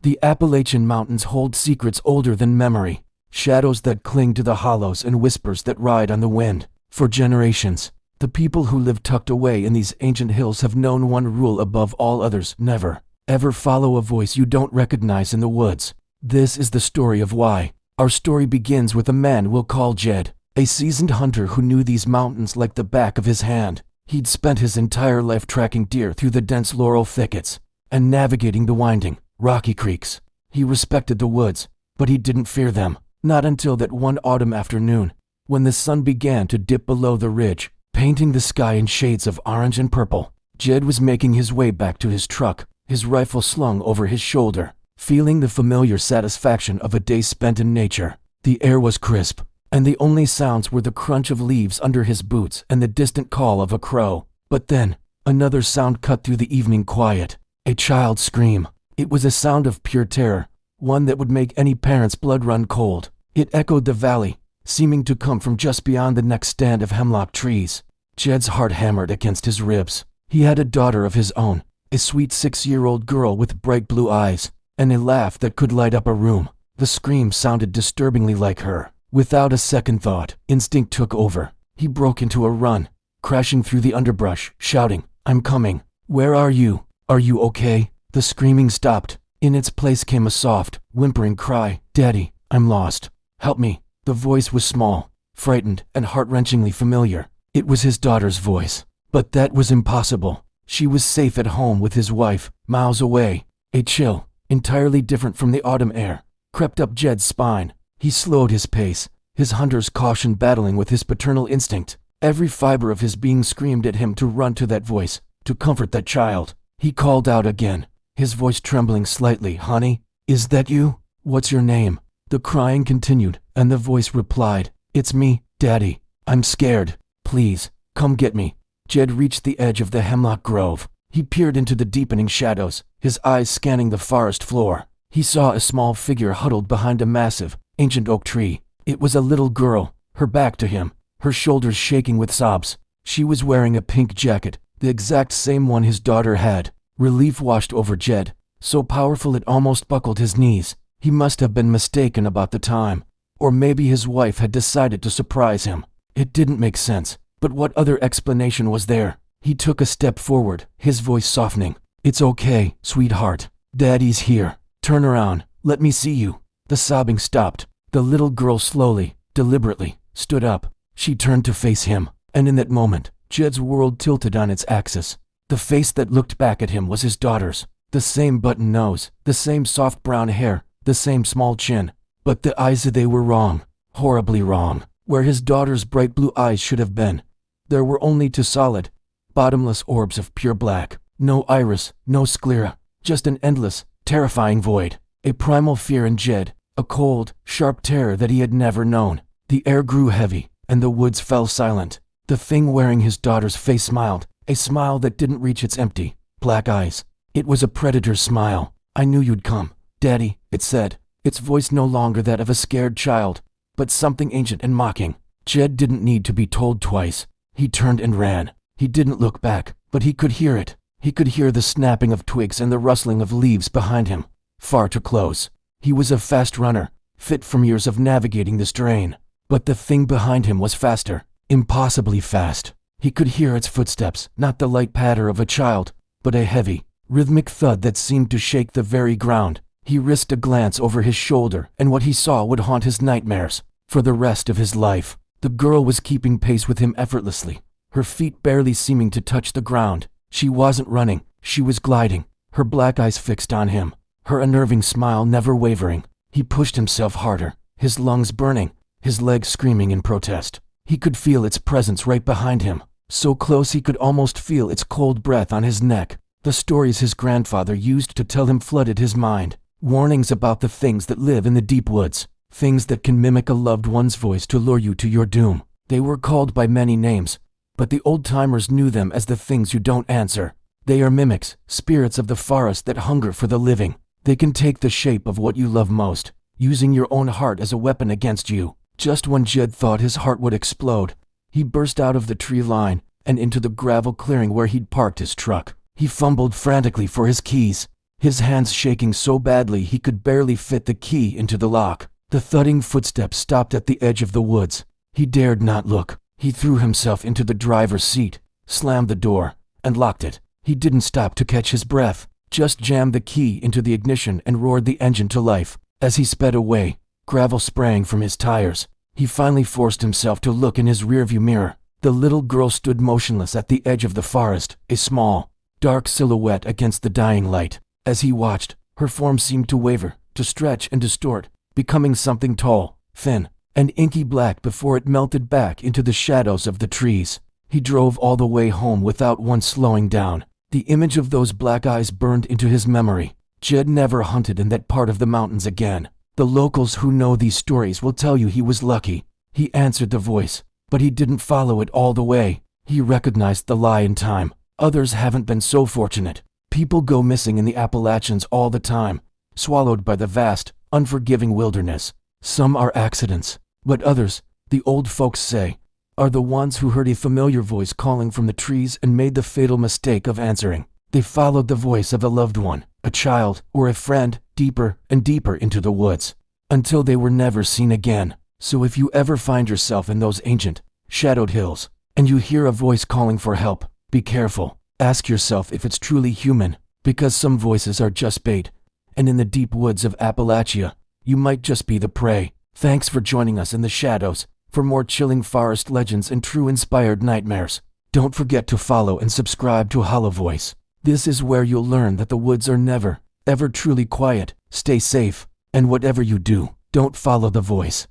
The Appalachian Mountains hold secrets older than memory, shadows that cling to the hollows and whispers that ride on the wind. For generations, the people who live tucked away in these ancient hills have known one rule above all others: never, ever follow a voice you don't recognize in the woods. This is the story of why. Our story begins with a man we'll call Jed, a seasoned hunter who knew these mountains like the back of his hand. He'd spent his entire life tracking deer through the dense laurel thickets and navigating the winding, rocky creeks. He respected the woods, but he didn't fear them. Not until that one autumn afternoon, when the sun began to dip below the ridge, painting the sky in shades of orange and purple. Jed was making his way back to his truck, his rifle slung over his shoulder, feeling the familiar satisfaction of a day spent in nature. The air was crisp, and the only sounds were the crunch of leaves under his boots and the distant call of a crow. But then, another sound cut through the evening quiet. A child's scream. It was a sound of pure terror, one that would make any parent's blood run cold. It echoed the valley, seeming to come from just beyond the next stand of hemlock trees. Jed's heart hammered against his ribs. He had a daughter of his own, a sweet 6-year-old girl with bright blue eyes, and a laugh that could light up a room. The scream sounded disturbingly like her. Without a second thought, instinct took over. He broke into a run, crashing through the underbrush, shouting, "I'm coming. Where are you? Are you okay?" The screaming stopped. In its place came a soft, whimpering cry. "Daddy, I'm lost. Help me." The voice was small, frightened, and heart-wrenchingly familiar. It was his daughter's voice. But that was impossible. She was safe at home with his wife, miles away. A chill, entirely different from the autumn air, crept up Jed's spine. He slowed his pace, his hunter's caution battling with his paternal instinct. Every fiber of his being screamed at him to run to that voice, to comfort that child. He called out again, his voice trembling slightly. "Honey, is that you? What's your name?" The crying continued, and the voice replied, "It's me, Daddy. I'm scared. Please, come get me." Jed reached the edge of the hemlock grove. He peered into the deepening shadows, his eyes scanning the forest floor. He saw a small figure huddled behind a massive, ancient oak tree. It was a little girl, her back to him, her shoulders shaking with sobs. She was wearing a pink jacket, the exact same one his daughter had. Relief washed over Jed, so powerful it almost buckled his knees. He must have been mistaken about the time. Or maybe his wife had decided to surprise him. It didn't make sense, but what other explanation was there? He took a step forward, his voice softening. "It's okay, sweetheart. Daddy's here. Turn around, let me see you." The sobbing stopped. The little girl slowly, deliberately, stood up. She turned to face him, and in that moment, Jed's world tilted on its axis. The face that looked back at him was his daughter's. The same button nose, the same soft brown hair, the same small chin. But the eyes, they were wrong, horribly wrong. Where his daughter's bright blue eyes should have been, there were only two solid, bottomless orbs of pure black. No iris, no sclera, just an endless, terrifying void. A primal fear in Jed, a cold, sharp terror that he had never known. The air grew heavy, and the woods fell silent. The thing wearing his daughter's face smiled, a smile that didn't reach its empty, black eyes. It was a predator's smile. "I knew you'd come, Daddy," it said, its voice no longer that of a scared child, but something ancient and mocking. Jed didn't need to be told twice. He turned and ran. He didn't look back, but he could hear it. He could hear the snapping of twigs and the rustling of leaves behind him. Far too close. He was a fast runner, fit from years of navigating this terrain. But the thing behind him was faster, impossibly fast. He could hear its footsteps, not the light patter of a child, but a heavy, rhythmic thud that seemed to shake the very ground. He risked a glance over his shoulder, and what he saw would haunt his nightmares for the rest of his life. The girl was keeping pace with him effortlessly, her feet barely seeming to touch the ground. She wasn't running, she was gliding, her black eyes fixed on him, her unnerving smile never wavering. He pushed himself harder, his lungs burning, his legs screaming in protest. He could feel its presence right behind him, so close he could almost feel its cold breath on his neck. The stories his grandfather used to tell him flooded his mind, warnings about the things that live in the deep woods, things that can mimic a loved one's voice to lure you to your doom. They were called by many names, but the old-timers knew them as the things you don't answer. They are mimics, spirits of the forest that hunger for the living. They can take the shape of what you love most, using your own heart as a weapon against you. Just when Jed thought his heart would explode, he burst out of the tree line and into the gravel clearing where he'd parked his truck. He fumbled frantically for his keys. his hands shaking so badly he could barely fit the key into the lock. The thudding footsteps stopped at the edge of the woods. He dared not look. He threw himself into the driver's seat, slammed the door, and locked it. He didn't stop to catch his breath, just jammed the key into the ignition and roared the engine to life. As he sped away, gravel spraying from his tires, he finally forced himself to look in his rearview mirror. The little girl stood motionless at the edge of the forest, a small, dark silhouette against the dying light. As he watched, her form seemed to waver, to stretch and distort, becoming something tall, thin, and inky black before it melted back into the shadows of the trees. He drove all the way home without once slowing down. The image of those black eyes burned into his memory. Jed never hunted in that part of the mountains again. The locals who know these stories will tell you he was lucky. He answered the voice, but he didn't follow it all the way. He recognized the lie in time. Others haven't been so fortunate. People go missing in the Appalachians all the time, swallowed by the vast, unforgiving wilderness. Some are accidents, but others, the old folks say, are the ones who heard a familiar voice calling from the trees and made the fatal mistake of answering. They followed the voice of a loved one, a child, or a friend, deeper and deeper into the woods, until they were never seen again. So if you ever find yourself in those ancient, shadowed hills, and you hear a voice calling for help, be careful. Ask yourself if it's truly human, because some voices are just bait, and in the deep woods of Appalachia, you might just be the prey. Thanks for joining us in the shadows. For more chilling forest legends and true inspired nightmares, don't forget to follow and subscribe to Hollow Voice. This is where you'll learn that the woods are never, ever truly quiet. Stay safe, and whatever you do, don't follow the voice.